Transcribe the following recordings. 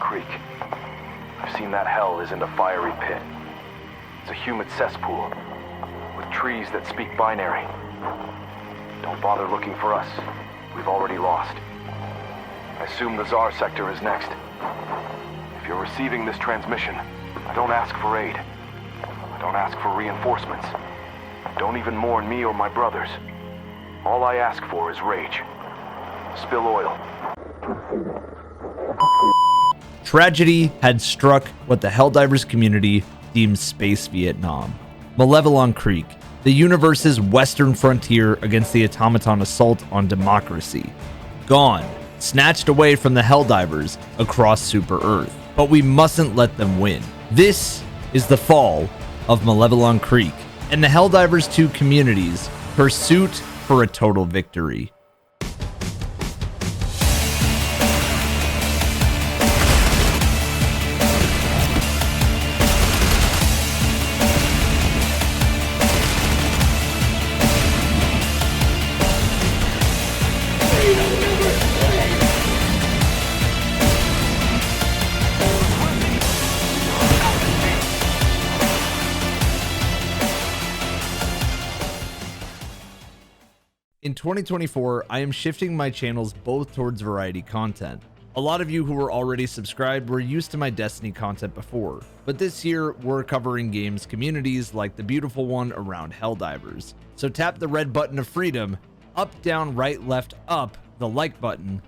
Creek. I've seen that hell isn't a fiery pit. It's a humid cesspool with trees that speak binary. Don't bother looking for us. We've already lost. I assume the Tsar sector is next. If you're receiving this transmission, I don't ask for aid. I don't ask for reinforcements. Don't even mourn me or my brothers. All I ask for is rage. Spill oil. Tragedy had struck what the Helldivers community deems Space Vietnam. Malevelon Creek, the universe's western frontier against the automaton assault on democracy. Gone, snatched away from the Helldivers across Super Earth. But we mustn't let them win. This is the fall of Malevelon Creek and the Helldivers 2 community's pursuit for a total victory. In 2024, I am shifting my channels both towards variety content. A lot of you who were already subscribed were used to my Destiny content before, but this year we're covering games communities like the beautiful one around Helldivers. So tap the red button of freedom, up, down, right, left, up, the like button,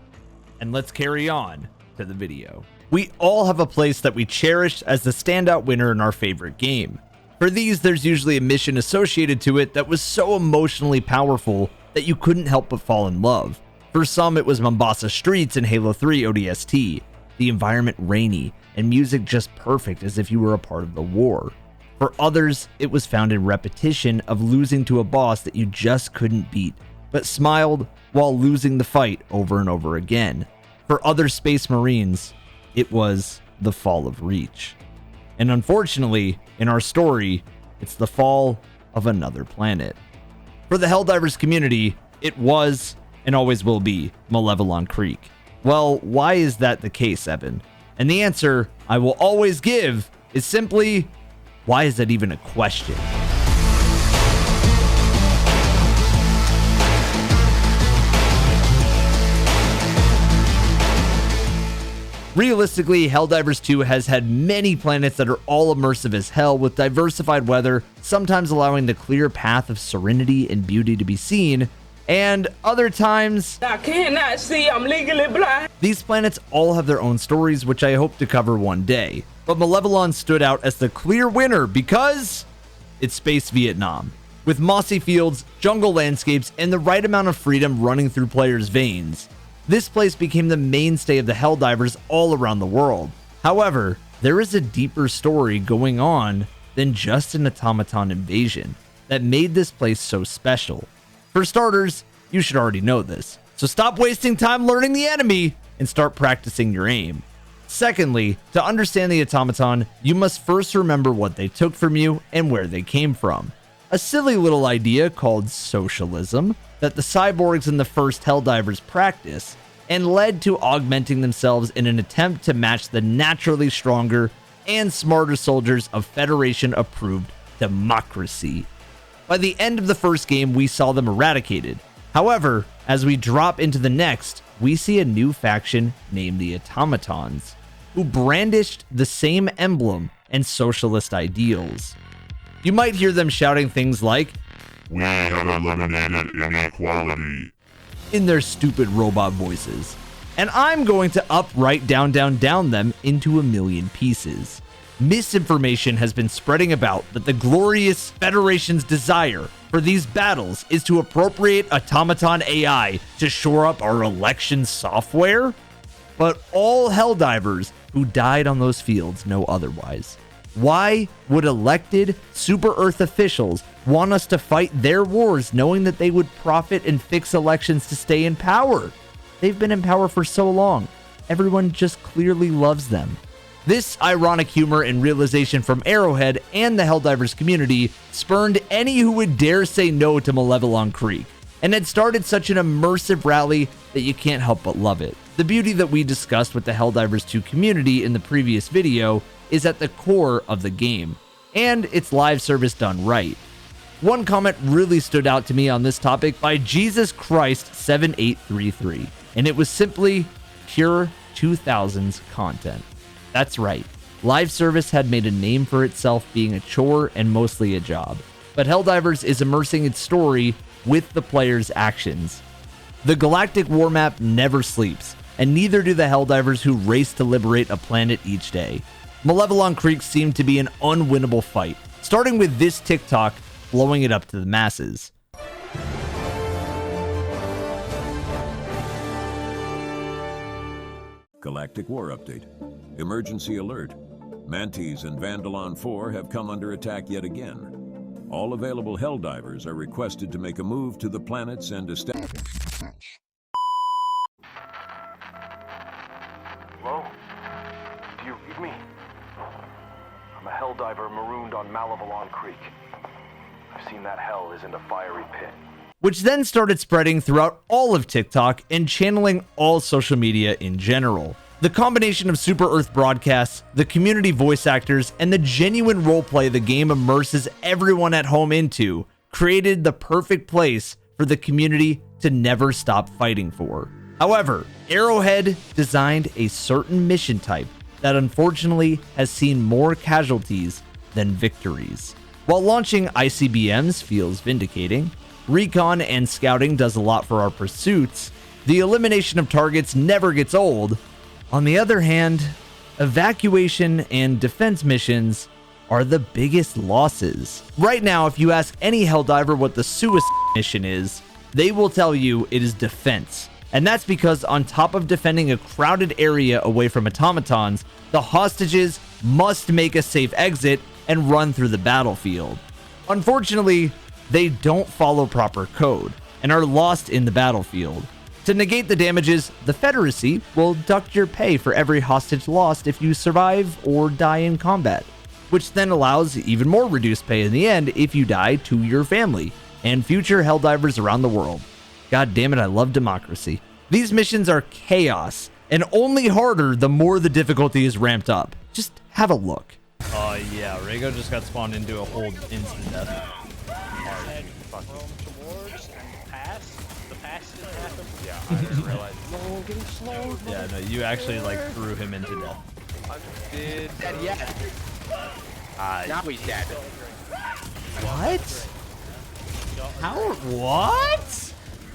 and let's carry on to the video. We all have a place that we cherish as the standout winner in our favorite game. For these, there's usually a mission associated to it that was so emotionally powerful that you couldn't help but fall in love. For some, it was Mombasa streets in Halo 3 ODST, the environment rainy, and music just perfect as if you were a part of the war. For others, it was found in repetition of losing to a boss that you just couldn't beat, but smiled while losing the fight over and over again. For other Space Marines, it was the fall of Reach. And unfortunately, in our story, it's the fall of another planet. For the Helldivers community, it was and always will be Malevelon Creek. Well, why is that the case, Evan? And the answer I will always give is simply, why is that even a question? Realistically, Helldivers 2 has had many planets that are all immersive as hell with diversified weather, sometimes allowing the clear path of serenity and beauty to be seen, and other times, I cannot see, I'm legally blind. These planets all have their own stories, which I hope to cover one day. But Malevelon stood out as the clear winner because it's Space Vietnam. With mossy fields, jungle landscapes, and the right amount of freedom running through players' veins, this place became the mainstay of the Helldivers all around the world. However, there is a deeper story going on than just an automaton invasion that made this place so special. For starters, you should already know this, so stop wasting time learning the enemy and start practicing your aim. Secondly, to understand the automaton, you must first remember what they took from you and where they came from. A silly little idea called socialism that the cyborgs in the first Helldivers practice, and led to augmenting themselves in an attempt to match the naturally stronger and smarter soldiers of Federation-approved democracy. By the end of the first game, we saw them eradicated. However, as we drop into the next, we see a new faction named the Automatons, who brandished the same emblem and socialist ideals. You might hear them shouting things like, "We have eliminated inequality," in their stupid robot voices. And I'm going to up, right, down them into a million pieces. Misinformation has been spreading about that the glorious Federation's desire for these battles is to appropriate automaton AI to shore up our election software. But all Helldivers who died on those fields know otherwise. Why would elected Super Earth officials want us to fight their wars knowing that they would profit and fix elections to stay in power? They've been in power for so long. Everyone just clearly loves them. This ironic humor and realization from Arrowhead and the Helldivers community spurned any who would dare say no to Malevelon Creek. and had started such an immersive rally that you can't help but love it. The beauty that we discussed with the Helldivers 2 community in the previous video is at the core of the game, and its live service done right. One comment really stood out to me on this topic by Jesus Christ 7833, and it was simply pure 2000s content. That's right, live service had made a name for itself being a chore and mostly a job, but Helldivers is immersing its story with the player's actions. The Galactic War map never sleeps, and neither do the Helldivers who race to liberate a planet each day. Malevelon Creek seemed to be an unwinnable fight, starting with this TikTok blowing it up to the masses. Galactic War update. Emergency alert. Mantis and Vandalon 4 have come under attack yet again. All available Helldivers are requested to make a move to the planets and establish... Hello? Do you read me? I'm a Helldiver marooned on Malevelon Creek. I've seen that hell isn't a fiery pit. Which then started spreading throughout all of TikTok and channeling all social media in general. The combination of Super Earth broadcasts, the community voice actors, and the genuine roleplay the game immerses everyone at home into created the perfect place for the community to never stop fighting for. However, Arrowhead designed a certain mission type that unfortunately has seen more casualties than victories. While launching ICBMs feels vindicating, recon and scouting does a lot for our pursuits, the elimination of targets never gets old. On the other hand, evacuation and defense missions are the biggest losses. Right now, if you ask any Helldiver what the suicide mission is, they will tell you it is defense. And that's because on top of defending a crowded area away from automatons, the hostages must make a safe exit and run through the battlefield. Unfortunately, they don't follow proper code and are lost in the battlefield. To negate the damages, the Federacy will deduct your pay for every hostage lost if you survive or die in combat, which then allows even more reduced pay in the end if you die to your family and future Helldivers around the world. God damn it, I love democracy. These missions are chaos and only harder the more the difficulty is ramped up. Just have a look. Oh yeah, Rego just got spawned into a whole instant death. Yeah, I didn't realize. No, getting slowed. Yeah, no, you actually like threw him into death. I'm dead yet. Now he's dead. What? How? What?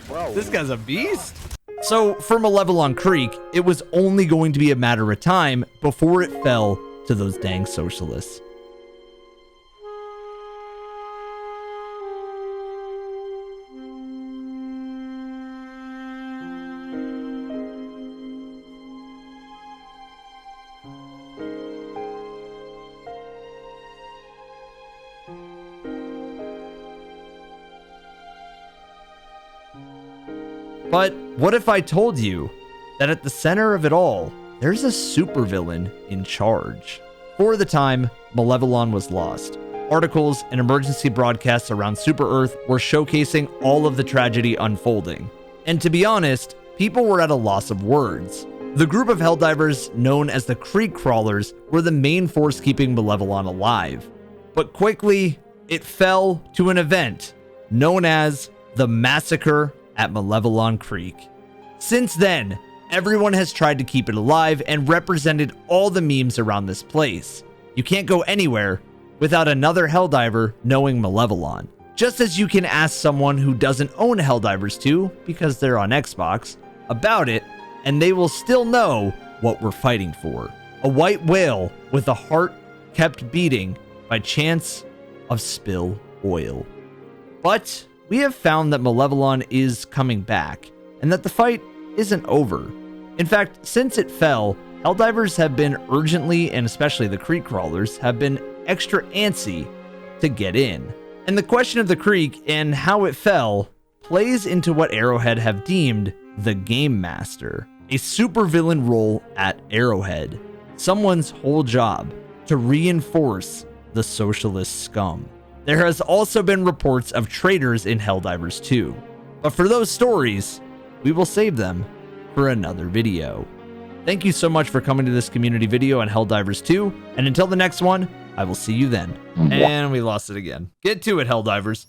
Bro. This guy's a beast. So for Malevelon Creek, it was only going to be a matter of time before it fell to those dang socialists. But what if I told you that at the center of it all, there's a supervillain in charge? For the time, Malevelon was lost. Articles and emergency broadcasts around Super Earth were showcasing all of the tragedy unfolding. And to be honest, people were at a loss of words. The group of Helldivers known as the Creek Crawlers were the main force keeping Malevelon alive. But quickly, it fell to an event known as the Massacre at Malevelon Creek. Since then, everyone has tried to keep it alive and represented all the memes around this place. You can't go anywhere without another Helldiver knowing Malevelon. Just as you can ask someone who doesn't own Helldivers 2 because they're on Xbox about it, and they will still know what we're fighting for. A white whale with a heart kept beating by chance of spill oil. But we have found that Malevelon is coming back, and that the fight isn't over. In fact, since it fell, Helldivers have been urgently, and especially the Creek Crawlers, have been extra antsy to get in. And the question of the creek and how it fell plays into what Arrowhead have deemed the Game Master, a supervillain role at Arrowhead, someone's whole job to reinforce the socialist scum. There has also been reports of traitors in Helldivers 2, But for those stories, we will save them for another video. Thank you so much for coming to this community video on Helldivers 2, and until the next one, I will see you then. And we lost it again. Get to it, Helldivers.